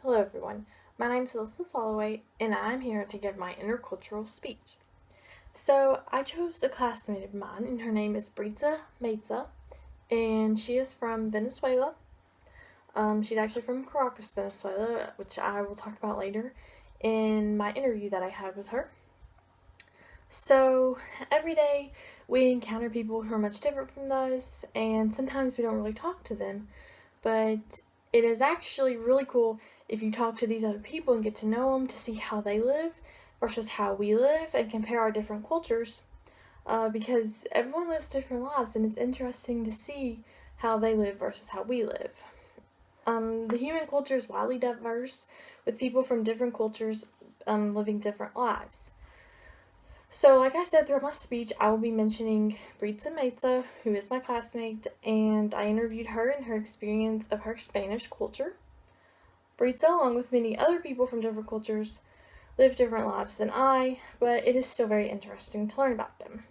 Hello everyone, my name is Alyssa Followay and I'm here to give my intercultural speech. So I chose a classmate of mine and her name is Britza Meza and she is from Venezuela. She's actually from Caracas, Venezuela, which I will talk about later in my interview that I had with her. So every day we encounter people who are much different from us and sometimes we don't really talk to them, but it is actually really cool if you talk to these other people and get to know them to see how they live versus how we live and compare our different cultures, because everyone lives different lives and it's interesting to see how they live versus how we live. The human culture is widely diverse with people from different cultures living different lives. So, like I said throughout my speech, I will be mentioning Britza Meza, who is my classmate, and I interviewed her and her experience of her Spanish culture. Britza, along with many other people from different cultures, live different lives than I, but it is still very interesting to learn about them.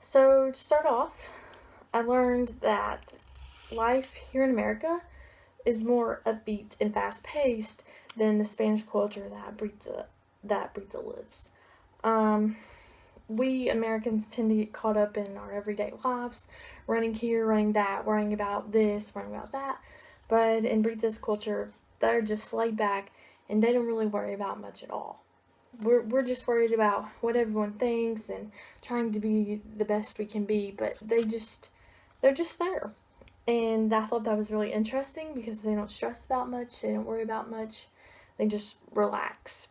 So, to start off, I learned that life here in America is more upbeat and fast-paced than the Spanish culture that Britza lives. We Americans tend to get caught up in our everyday lives, running here, running that, worrying about this, worrying about that. But in Britza's culture, they're just laid back and they don't really worry about much at all. We're just worried about what everyone thinks and trying to be the best we can be, but they're just there. And I thought that was really interesting because they don't stress about much, they don't worry about much, they just relax.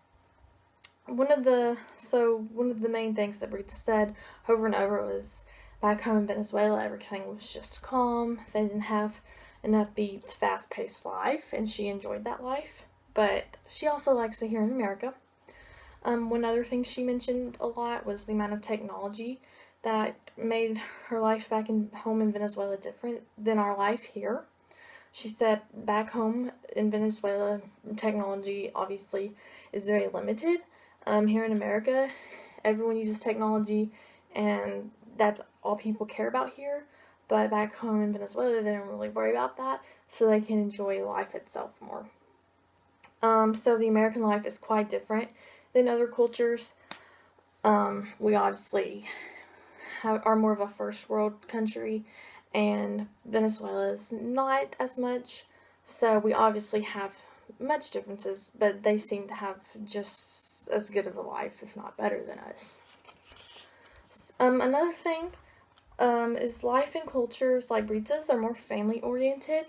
One of the main things that Britza said over and over was back home in Venezuela, everything was just calm. They didn't have an upbeat, fast-paced life, and she enjoyed that life. But she also likes it here in America. One other thing she mentioned a lot was the amount of technology that made her life back home in Venezuela different than our life here. She said back home in Venezuela, technology obviously is very limited. Here in America, everyone uses technology and that's all people care about here. But back home in Venezuela, they don't really worry about that, so they can enjoy life itself more. So the American life is quite different than other cultures. We obviously are more of a first world country, and Venezuela is not as much. So we obviously have much differences, but they seem to have just as good of a life, if not better than us. Another thing is life in cultures like Britza's are more family oriented.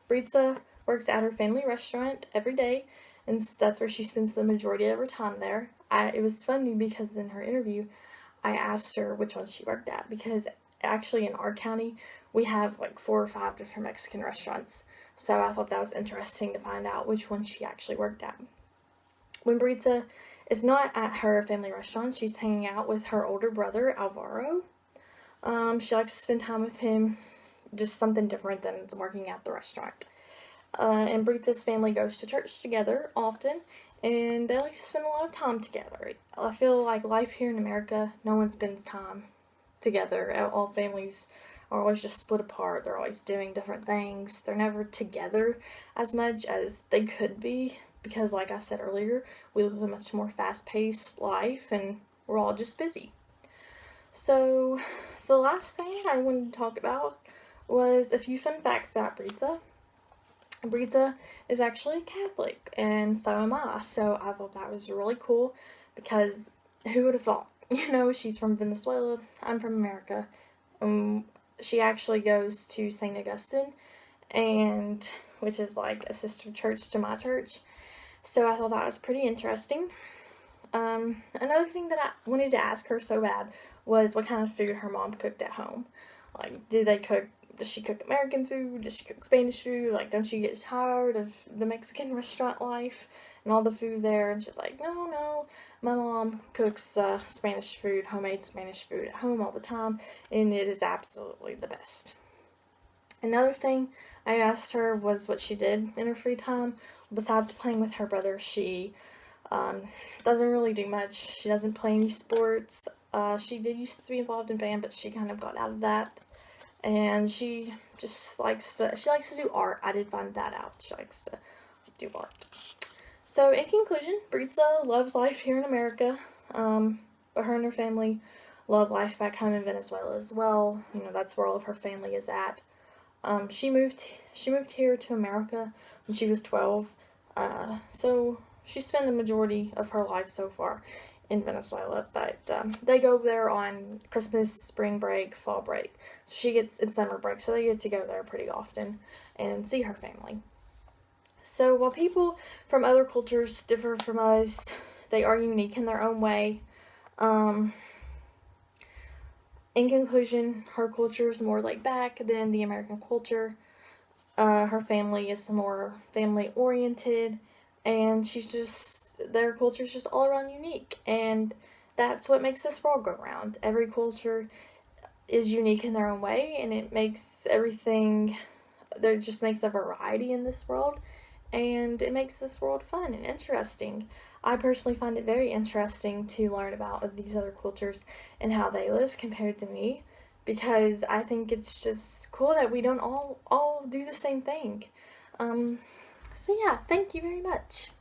Britza works at her family restaurant every day, and that's where she spends the majority of her time there. It was funny because in her interview, I asked her which one she worked at, because actually in our county, we have like 4 or 5 different Mexican restaurants. So I thought that was interesting to find out which one she actually worked at. When Britza is not at her family restaurant, she's hanging out with her older brother, Alvaro. She likes to spend time with him, just something different than working at the restaurant. And Britza's family goes to church together often, and they like to spend a lot of time together. I feel like life here in America, no one spends time together. All families are always just split apart. They're always doing different things. They're never together as much as they could be because, like I said earlier, we live a much more fast-paced life and we're all just busy. So the last thing I wanted to talk about was a few fun facts about Britza. Britza is actually Catholic, and so am I, so I thought that was really cool because who would have thought? She's from Venezuela, I'm from America. She actually goes to St. Augustine, which is like a sister church to my church, so I thought that was pretty interesting. Another thing that I wanted to ask her so bad was what kind of food her mom cooked at home. Like, does she cook American food? Does she cook Spanish food? Like, don't you get tired of the Mexican restaurant life and all the food there? And she's like, no, my mom cooks Spanish food, homemade Spanish food at home all the time, and it is absolutely the best. Another thing I asked her was what she did in her free time. Besides playing with her brother, she doesn't really do much. She doesn't play any sports. She did used to be involved in band, but she kind of got out of that. And she just likes to do art. I did find that out. She likes to do art. So in conclusion, Britza loves life here in America, but her and her family love life back home in Venezuela as well. You know, that's where all of her family is at. She moved here to America when she was 12, so she spent a majority of her life so far in Venezuela, but they go there on Christmas, spring break, fall break. So she gets in summer break, so they get to go there pretty often and see her family. So while people from other cultures differ from us, they are unique in their own way. In conclusion, her culture is more laid back than the American culture. Her family is more family oriented, and their culture is just all around unique, and that's what makes this world go round. Every culture is unique in their own way, and it makes there just makes a variety in this world, and it makes this world fun and interesting. I personally find it very interesting to learn about these other cultures and how they live compared to me, because I think it's just cool that we don't all do the same thing. So yeah, thank you very much.